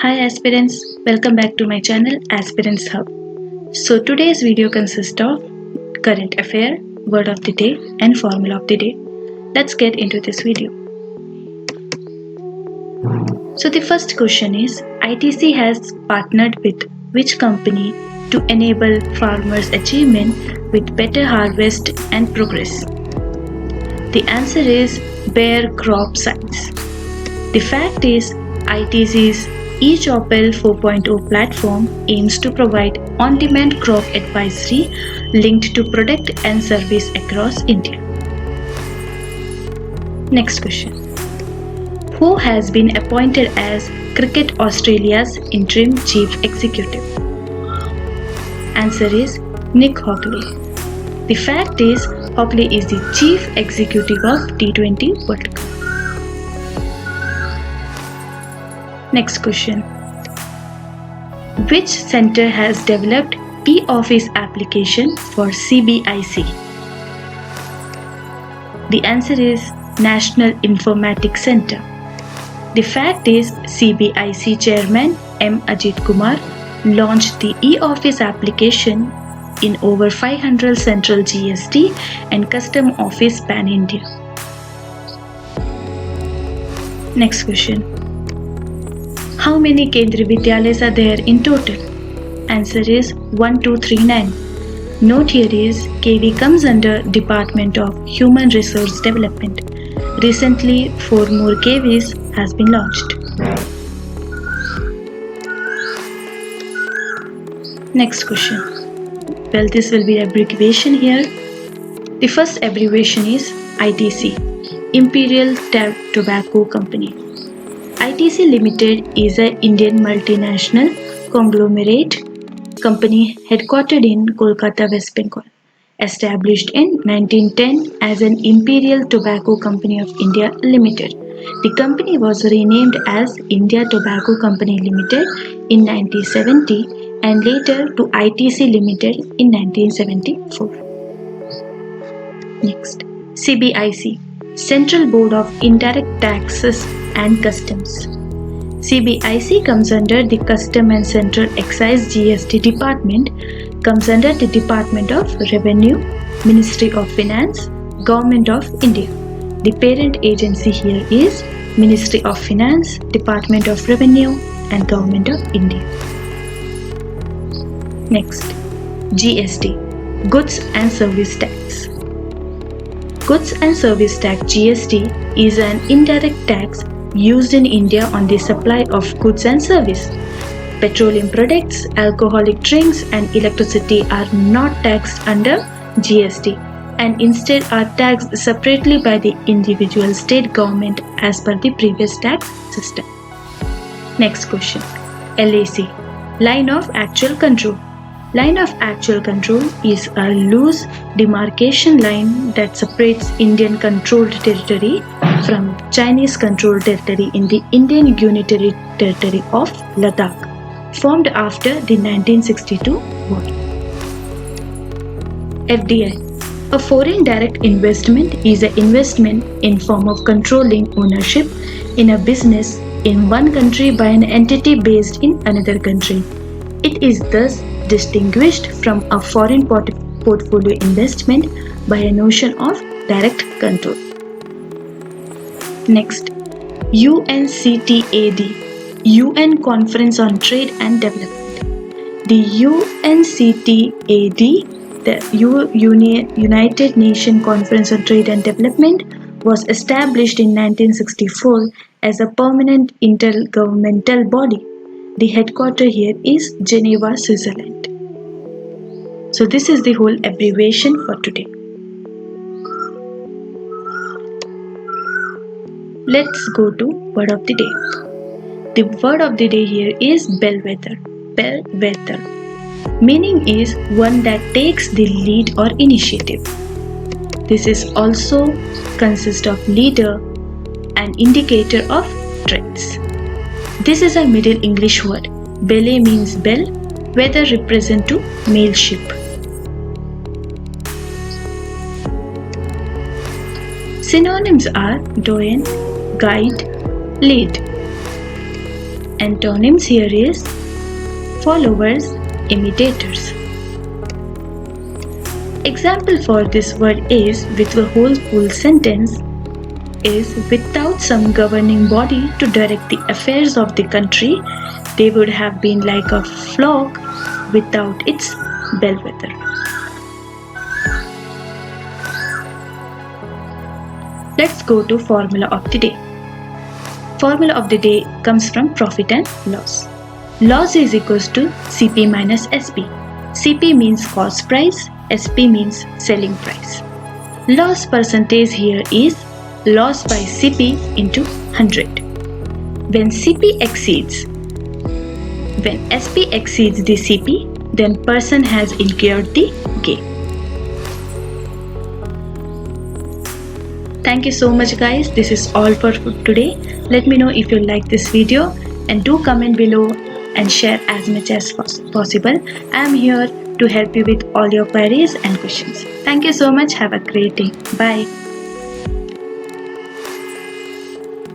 Hi aspirants, welcome back to my channel Aspirants Hub. So today's video consists of current affair, word of the day and formula of the day. Let's get into this video. So the first question is ITC has partnered with which company to enable farmers' achievement with better harvest and progress? The answer is Bayer Crop Science. The fact is, ITC's eChopel 4.0 platform aims to provide on-demand crop advisory linked to product and service across India. Next question. Who has been appointed as Cricket Australia's interim chief executive? Answer is Nick Hockley. The fact is, Hockley is the chief executive of T20 World Cup. Next question. Which center has developed e-office application for CBIC? The answer is National Informatics Center. The fact is CBIC Chairman M. Ajit Kumar launched the e-office application in over 500 central GST and custom office pan-India. Next question. How many Kendriya Vidyalayas are there in total? Answer is 1239. Note here is KV comes under Department of Human Resource Development. Recently, 4 more KVs has been launched. Next question. Well, this will be abbreviation here. The first abbreviation is ITC, Imperial Tobacco Company. ITC Limited is an Indian multinational conglomerate company headquartered in Kolkata, West Bengal. Established in 1910 as an Imperial Tobacco Company of India Limited. The company was renamed as India Tobacco Company Limited in 1970 and later to ITC Limited in 1974. Next, CBIC, Central Board of Indirect Taxes and Customs. CBIC comes under the Custom and Central Excise GST Department, comes under the Department of Revenue, Ministry of Finance, Government of India. The parent agency here is Ministry of Finance, Department of Revenue and Government of India. Next, GST, Goods and Service Tax. Goods and Service Tax GST is an indirect tax used in India on the supply of goods and service. Petroleum products, alcoholic drinks and electricity are not taxed under GST and instead are taxed separately by the individual state government as per the previous tax system. Next question. LAC, Line of Actual Control. Line of Actual Control is a loose demarcation line that separates Indian controlled territory from Chinese controlled territory in the Indian Unitary Territory of Ladakh, formed after the 1962 war. FDI, a foreign direct investment is an investment in form of controlling ownership in a business in one country by an entity based in another country. It is thus distinguished from a foreign portfolio investment by a notion of direct control. Next, UNCTAD, UN Conference on Trade and Development. The UNCTAD, the United Nations Conference on Trade and Development, was established in 1964 as a permanent intergovernmental body. The headquarters here is Geneva, Switzerland. So this is the whole abbreviation for today. Let's go to word of the day. The word of the day here is bellwether. Bellwether. Meaning is one that takes the lead or initiative. This is also consists of leader, an indicator of trends. This is a Middle English word. Belle means bell, weather represent to male sheep. Synonyms are doyen, guide, lead. Antonyms here is followers, imitators. Example for this word is with the whole full sentence is without some governing body to direct the affairs of the country, they would have been like a flock without its bellwether. Let's go to formula of the day. Formula of the day comes from profit and loss. Loss is equals to CP minus SP. CP means cost price, SP means selling price. Loss percentage here is loss by CP into 100. When SP exceeds the CP, then person has incurred the gain. Thank you so much guys. This is all for today. Let me know if you like this video and do comment below and share as much as possible. I am here to help you with all your queries and questions. Thank you so much. Have a great day. Bye.